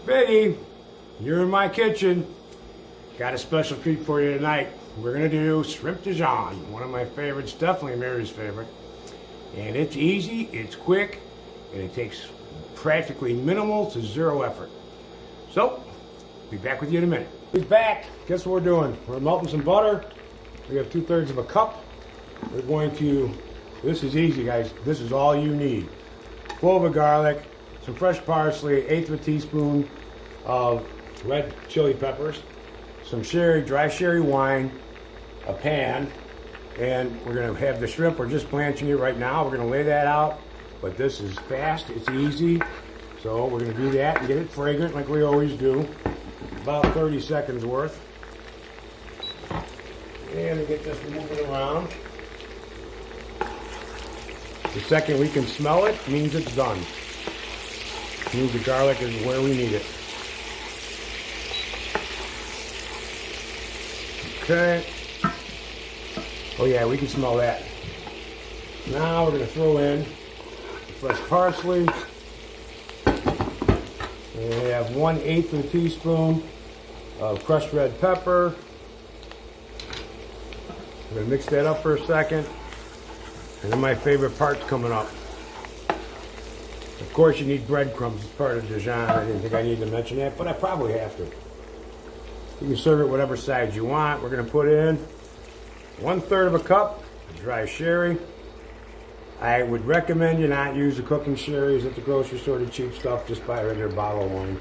Biggie, you're in my kitchen. Got a special treat for you tonight. We're gonna do shrimp DeJonghe, one of my favorites, definitely Mary's favorite. And it's easy, it's quick, and it takes practically minimal to zero effort. So, be back with you in a minute. He's back. Guess what we're doing? We're melting some butter. We have 2/3 of a cup. We're going to, this is easy guys, this is all you need. Clove of garlic, some fresh parsley, 1/8 of a teaspoon of red chili peppers, some sherry, dry sherry wine, a pan, and we're gonna have the shrimp. We're just blanching it right now. We're gonna lay that out, but this is fast, it's easy. So we're gonna do that and get it fragrant like we always do. About 30 seconds worth. And we get this moving around. The second we can smell it means it's done. It means the garlic is where we need it. Okay. Oh yeah, we can smell that. Now we're going to throw in the fresh parsley. And we have 1/8 of a teaspoon of crushed red pepper. We're going to mix that up for a second. And then my favorite part's coming up. Of course you need breadcrumbs as part of DeJonghe. I didn't think I needed to mention that, but I probably have to. You can serve it whatever size you want. We're going to put in 1/3 of a cup of dry sherry. I would recommend you not use the cooking sherries at the grocery store, the cheap stuff. Just buy a regular bottle of wine.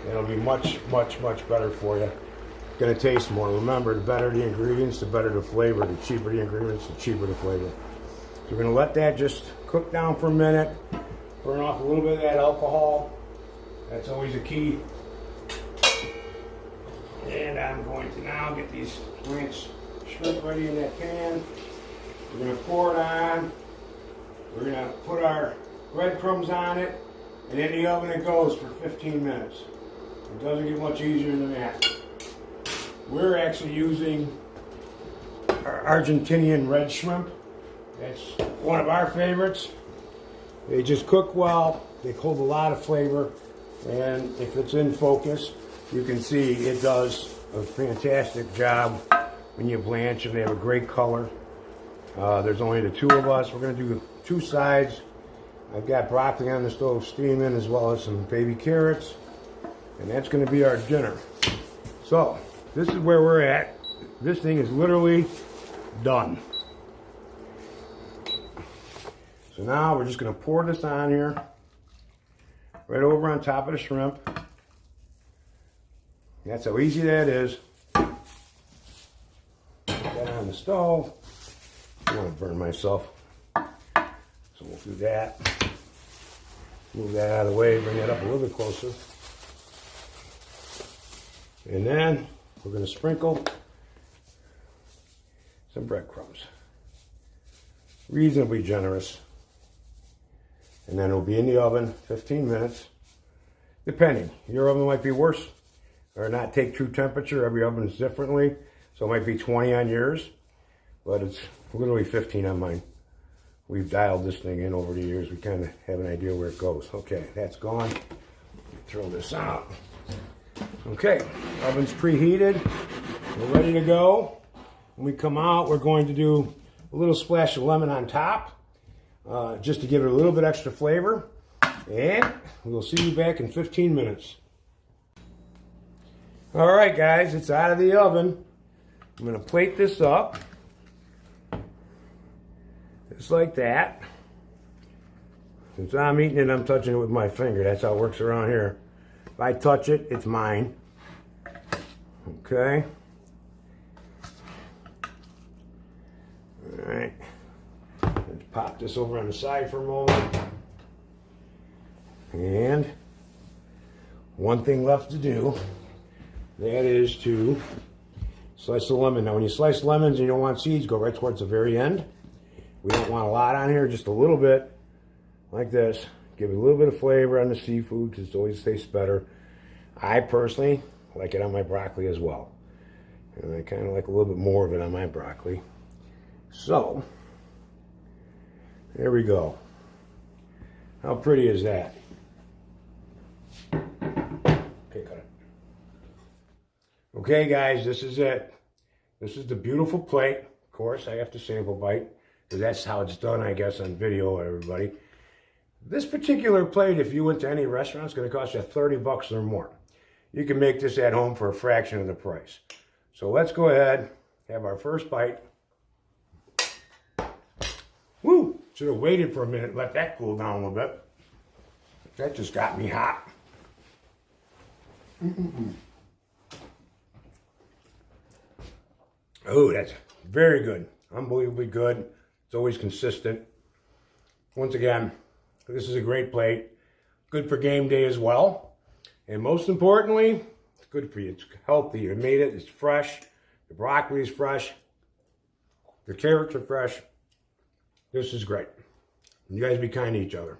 It'll be much, much, much better for you. It's going to taste more. Remember, the better the ingredients, the better the flavor. The cheaper the ingredients, the cheaper the flavor. So we're going to let that just cook down for a minute. Burn off a little bit of that alcohol. That's always a key. And I'm going to now get these Blanch shrimp ready in that pan. We're going to pour it on. We're going to put our breadcrumbs on it. And in the oven it goes for 15 minutes. It doesn't get much easier than that. We're actually using our Argentinian red shrimp. That's one of our favorites. They just cook well. They hold a lot of flavor. And if it's in focus, you can see it does a fantastic job when you blanch them. They have a great color. There's only the two of us. We're going to do 2 sides. I've got broccoli on the stove steaming, as well as some baby carrots. And that's going to be our dinner. So, this is where we're at. This thing is literally done. So now we're just going to pour this on here. Right over on top of the shrimp. That's how easy that is. Put that on the stove. I don't want to burn myself. So we'll do that. Move that out of the way, bring that up a little bit closer. And then we're going to sprinkle some breadcrumbs. Reasonably generous. And then it'll be in the oven 15 minutes. Depending. Your oven might be worse or not take true temperature. Every oven is differently. So it might be 20 on yours. But it's literally 15 on mine. We've dialed this thing in over the years. We kind of have an idea where it goes. Okay, that's gone. Throw this out. Okay, oven's preheated. We're ready to go. When we come out, we're going to do a little splash of lemon on top. Just to give it a little bit extra flavor. And we'll see you back in 15 minutes. Alright guys, it's out of the oven. I'm going to plate this up. Just like that. Since I'm eating it, I'm touching it with my finger. That's how it works around here. If I touch it, it's mine. Okay. Alright. Let's pop this over on the side for a moment. And one thing left to do. That is to slice the lemon. Now when you slice lemons and you don't want seeds, go right towards the very end. We don't want a lot on here, just a little bit, like this. Give it a little bit of flavor on the seafood because it always tastes better. I personally like it on my broccoli as well. And I kind of like a little bit more of it on my broccoli. So, there we go. How pretty is that? Okay, cut it. Okay, guys, this is it. This is the beautiful plate. Of course, I have to sample bite, because that's how it's done, I guess, on video, everybody. This particular plate, if you went to any restaurant, it's going to cost you 30 bucks or more. You can make this at home for a fraction of the price. So let's go ahead, have our first bite. Woo! Should have waited for a minute, let that cool down a little bit. That just got me hot. Oh, that's very good. Unbelievably good. It's always consistent. Once again, this is a great plate. Good for game day as well. And most importantly, it's good for you. It's healthy. You made it. It's fresh. The broccoli is fresh. The carrots are fresh. This is great. You guys be kind to each other.